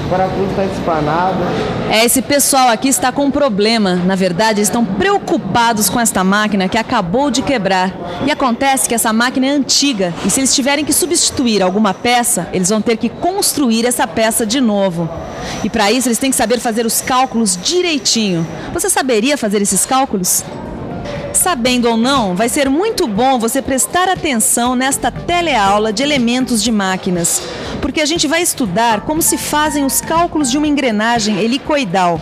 o parafuso está espanado. Esse pessoal aqui está com um problema. Na verdade, eles estão preocupados com esta máquina que acabou de quebrar. E acontece que essa máquina é antiga e se eles tiverem que substituir alguma peça, eles vão ter que construir essa peça de novo. E para isso eles têm que saber fazer os cálculos direitinho. Você saberia fazer esses cálculos? Sabendo ou não, vai ser muito bom você prestar atenção nesta teleaula de elementos de máquinas, porque a gente vai estudar como se fazem os cálculos de uma engrenagem helicoidal.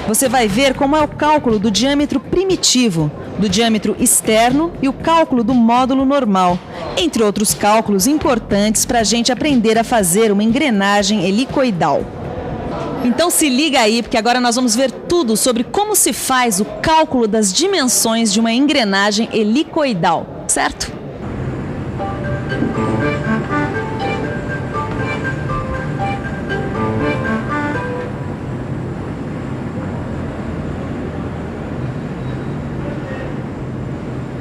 Você vai ver como é o cálculo do diâmetro primitivo, do diâmetro externo e o cálculo do módulo normal, entre outros cálculos importantes para a gente aprender a fazer uma engrenagem helicoidal. Então se liga aí, porque agora nós vamos ver tudo sobre como se faz o cálculo das dimensões de uma engrenagem helicoidal, certo?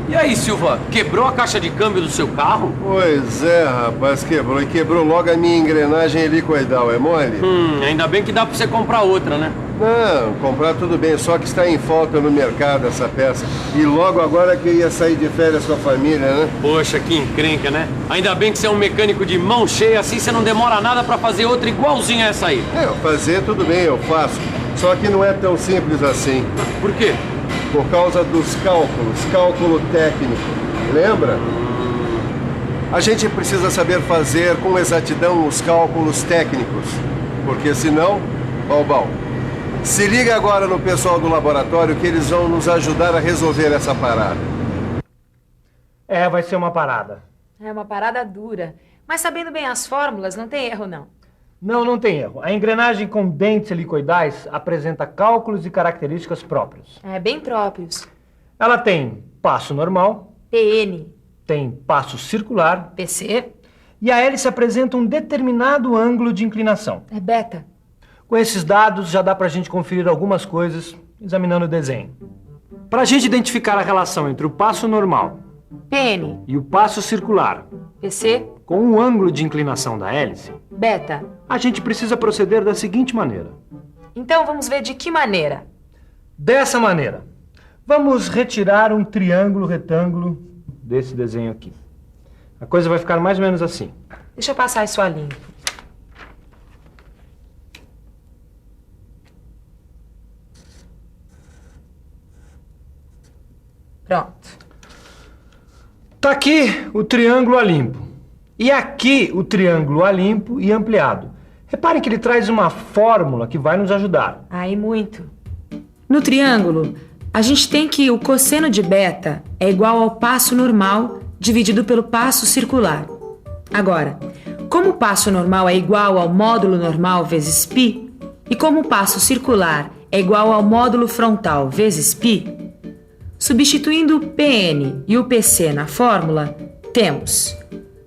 E aí, Silva, quebrou a caixa de câmbio do seu carro? Pois é, rapaz, quebrou. E quebrou logo a minha engrenagem helicoidal, é mole? Ainda bem que dá pra você comprar outra, né? Não, comprar tudo bem, só que está em falta no mercado essa peça. E logo agora que eu ia sair de férias com a família, né? Poxa, que encrenca, né? Ainda bem que você é um mecânico de mão cheia, assim você não demora nada pra fazer outra igualzinha a essa aí. Fazer tudo bem, eu faço. Só que não é tão simples assim. Por quê? Por causa dos cálculos, cálculo técnico. Lembra? A gente precisa saber fazer com exatidão os cálculos técnicos. Porque senão, bal. Se liga agora no pessoal do laboratório que eles vão nos ajudar a resolver essa parada. Vai ser uma parada. É uma parada dura. Mas sabendo bem as fórmulas, não tem erro, não. Não tem erro. A engrenagem com dentes helicoidais apresenta cálculos e características próprios. Bem próprios. Ela tem passo normal, PN, tem passo circular, PC, e a hélice apresenta um determinado ângulo de inclinação. beta. Com esses dados já dá pra gente conferir algumas coisas examinando o desenho. Pra gente identificar a relação entre o passo normal PN, e o passo circular PC, com o ângulo de inclinação da hélice, beta. a gente precisa proceder da seguinte maneira. Então vamos ver de que maneira. Dessa maneira. Vamos retirar um triângulo retângulo desse desenho aqui. A coisa vai ficar mais ou menos assim. Deixa eu passar isso a limpo. Pronto. Tá aqui o triângulo a limpo. E aqui o triângulo a limpo e ampliado. Reparem que ele traz uma fórmula que vai nos ajudar. Aí muito. No triângulo, a gente tem que o cosseno de beta é igual ao passo normal dividido pelo passo circular. Agora, como o passo normal é igual ao módulo normal vezes π, e como o passo circular é igual ao módulo frontal vezes π, substituindo o PN e o PC na fórmula, temos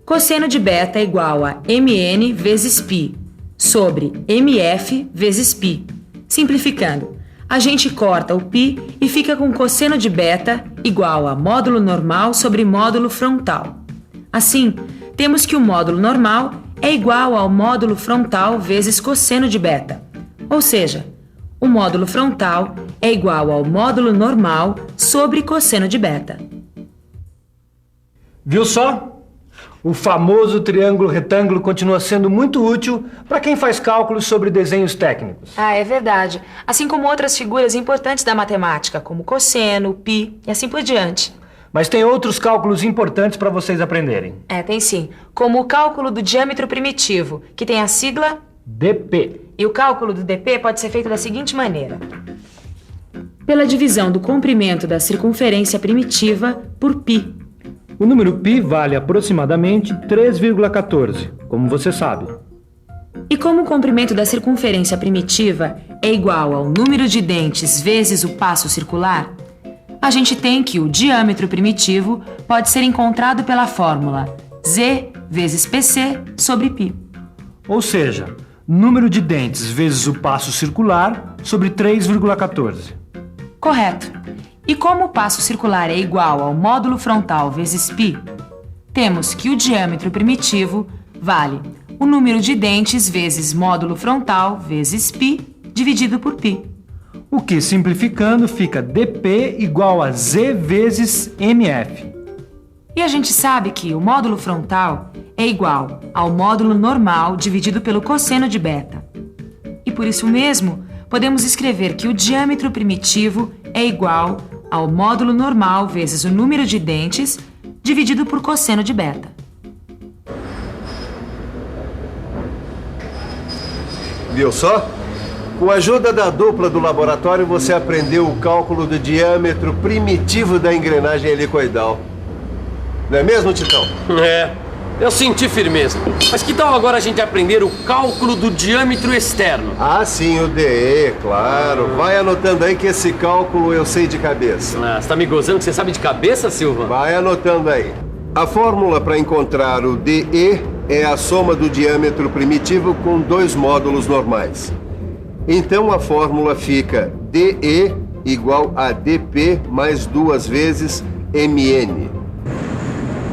cosseno de beta é igual a MN vezes π sobre MF vezes π. Simplificando, a gente corta o π e fica com cosseno de beta igual a módulo normal sobre módulo frontal. Assim, temos que o módulo normal é igual ao módulo frontal vezes cosseno de beta. Ou seja, o módulo frontal é igual ao módulo normal sobre cosseno de beta. Viu só? O famoso triângulo retângulo continua sendo muito útil para quem faz cálculos sobre desenhos técnicos. É verdade. Assim como outras figuras importantes da matemática, como cosseno, π e assim por diante. Mas tem outros cálculos importantes para vocês aprenderem. Tem sim. Como o cálculo do diâmetro primitivo, que tem a sigla dp. E o cálculo do dp pode ser feito da seguinte maneira. Pela divisão do comprimento da circunferência primitiva por π. O número π vale aproximadamente 3,14, como você sabe. E como o comprimento da circunferência primitiva é igual ao número de dentes vezes o passo circular, a gente tem que o diâmetro primitivo pode ser encontrado pela fórmula z vezes pc sobre π. Ou seja, número de dentes vezes o passo circular sobre 3,14. Correto. E como o passo circular é igual ao módulo frontal vezes π, temos que o diâmetro primitivo vale o número de dentes vezes módulo frontal vezes π dividido por π. O que, simplificando, fica dp igual a z vezes mf. E a gente sabe que o módulo frontal é igual ao módulo normal dividido pelo cosseno de beta. E por isso mesmo, podemos escrever que o diâmetro primitivo é igual ao módulo normal vezes o número de dentes dividido por cosseno de beta. Viu só? Com a ajuda da dupla do laboratório, você aprendeu o cálculo do diâmetro primitivo da engrenagem helicoidal. Não é mesmo, Titão? É, eu senti firmeza. Mas que tal agora a gente aprender o cálculo do diâmetro externo? Ah, sim, o DE, claro. Vai anotando aí que esse cálculo eu sei de cabeça. Ah, você tá me gozando que você sabe de cabeça, Silva? Vai anotando aí. A fórmula para encontrar o DE é a soma do diâmetro primitivo com 2 módulos normais. Então a fórmula fica DE igual a DP mais 2 vezes MN.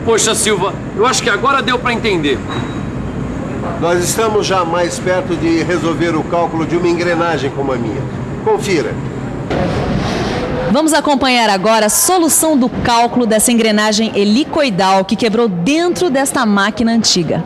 Poxa, Silva, eu acho que agora deu para entender. Nós estamos já mais perto de resolver o cálculo de uma engrenagem como a minha. Confira. Vamos acompanhar agora a solução do cálculo dessa engrenagem helicoidal que quebrou dentro desta máquina antiga.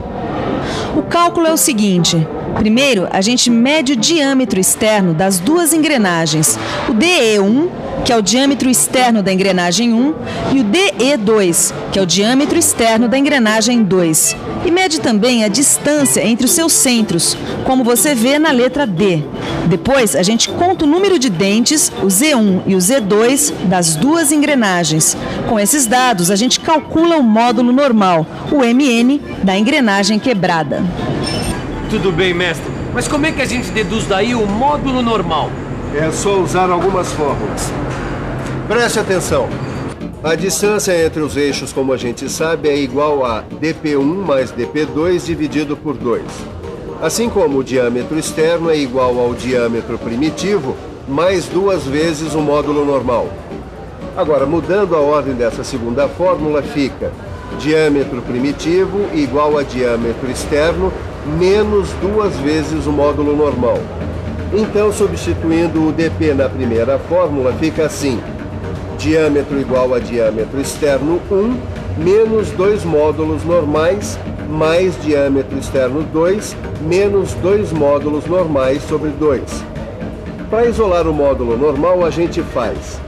O cálculo é o seguinte: primeiro, a gente mede o diâmetro externo das 2 engrenagens, o DE1, que é o diâmetro externo da engrenagem 1, e o DE2, que é o diâmetro externo da engrenagem 2. E mede também a distância entre os seus centros, como você vê na letra D. Depois, a gente conta o número de dentes, o Z1 e o Z2, das 2 engrenagens. Com esses dados, a gente calcula o módulo normal, o MN, da engrenagem quebrada. Tudo bem, mestre. Mas como é que a gente deduz daí o módulo normal? É só usar algumas fórmulas. Preste atenção. A distância entre os eixos, como a gente sabe, é igual a dp1 mais dp2 dividido por 2. Assim como o diâmetro externo é igual ao diâmetro primitivo mais 2 vezes o módulo normal. Agora, mudando a ordem dessa segunda fórmula, fica diâmetro primitivo igual a diâmetro externo menos 2 vezes o módulo normal. Então, substituindo o dp na primeira fórmula, fica assim: diâmetro igual a diâmetro externo 1 menos 2 módulos normais mais diâmetro externo 2 menos 2 módulos normais sobre 2. Para isolar o módulo normal, a gente faz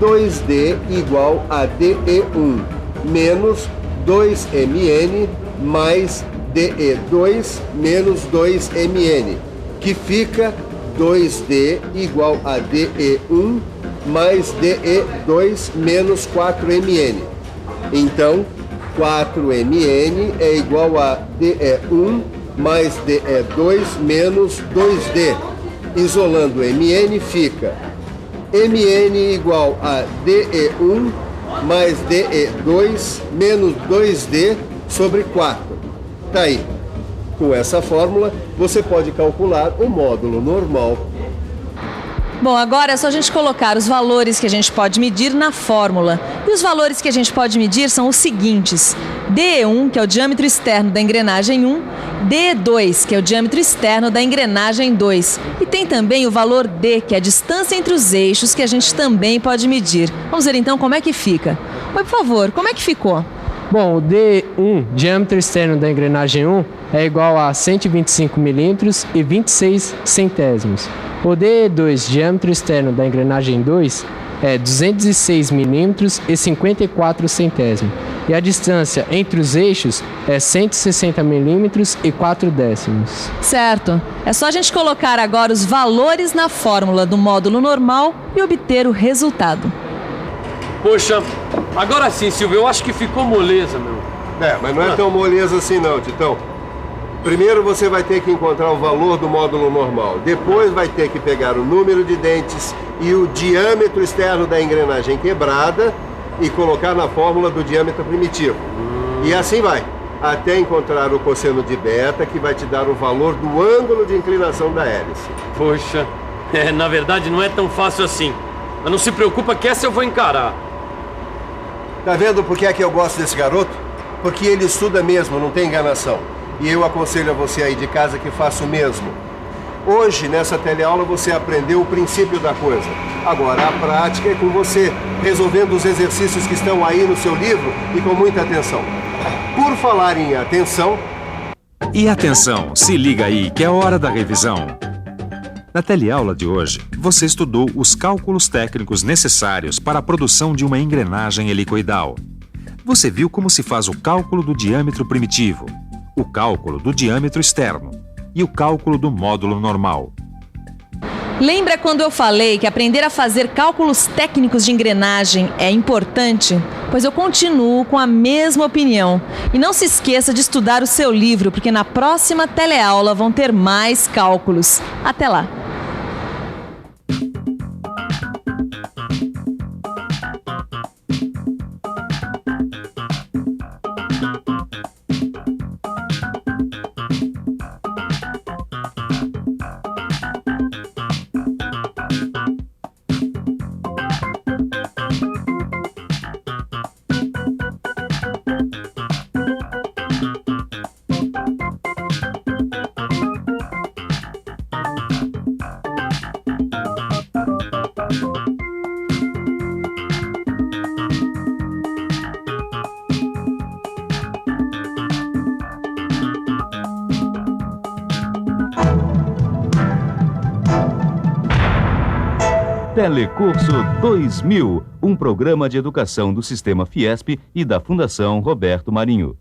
2D igual a DE1 menos 2MN mais DE2 menos 2MN, que fica 2D igual a DE1 mais DE2 menos 4MN. Então, 4MN é igual a DE1 mais DE2 menos 2D. Isolando MN fica MN igual a DE1 mais DE2 menos 2D sobre 4. Tá aí. Com essa fórmula, você pode calcular o módulo normal. Bom, agora é só a gente colocar os valores que a gente pode medir na fórmula. E os valores que a gente pode medir são os seguintes: DE1, que é o diâmetro externo da engrenagem 1, DE2, que é o diâmetro externo da engrenagem 2. E tem também o valor D, que é a distância entre os eixos, que a gente também pode medir. Vamos ver então como é que fica. Oi, por favor, como é que ficou? Bom, o D1, diâmetro externo da engrenagem 1, é igual a 125 milímetros e 26 centésimos. O DE2, diâmetro externo da engrenagem 2, é 206 milímetros e 54 centésimos. E a distância entre os eixos é 160 milímetros e 4 décimos. Certo. É só a gente colocar agora os valores na fórmula do módulo normal e obter o resultado. Poxa, agora sim, Silvio, eu acho que ficou moleza, meu. Mas não é tão moleza assim não, Titão. Primeiro você vai ter que encontrar o valor do módulo normal. Depois vai ter que pegar o número de dentes e o diâmetro externo da engrenagem quebrada e colocar na fórmula do diâmetro primitivo. E assim vai, até encontrar o cosseno de beta, que vai te dar o valor do ângulo de inclinação da hélice. Poxa, na verdade não é tão fácil assim. Mas não se preocupa que essa eu vou encarar. Tá vendo por que é que eu gosto desse garoto? Porque ele estuda mesmo, não tem enganação. E eu aconselho a você aí de casa que faça o mesmo. Hoje, nessa teleaula, você aprendeu o princípio da coisa. Agora, a prática é com você, resolvendo os exercícios que estão aí no seu livro e com muita atenção. Por falar em atenção... E atenção, se liga aí que é hora da revisão. Na teleaula de hoje, você estudou os cálculos técnicos necessários para a produção de uma engrenagem helicoidal. Você viu como se faz o cálculo do diâmetro primitivo, o cálculo do diâmetro externo e o cálculo do módulo normal. Lembra quando eu falei que aprender a fazer cálculos técnicos de engrenagem é importante? Pois eu continuo com a mesma opinião. E não se esqueça de estudar o seu livro, porque na próxima teleaula vão ter mais cálculos. Até lá! Telecurso 2000, um programa de educação do Sistema Fiesp e da Fundação Roberto Marinho.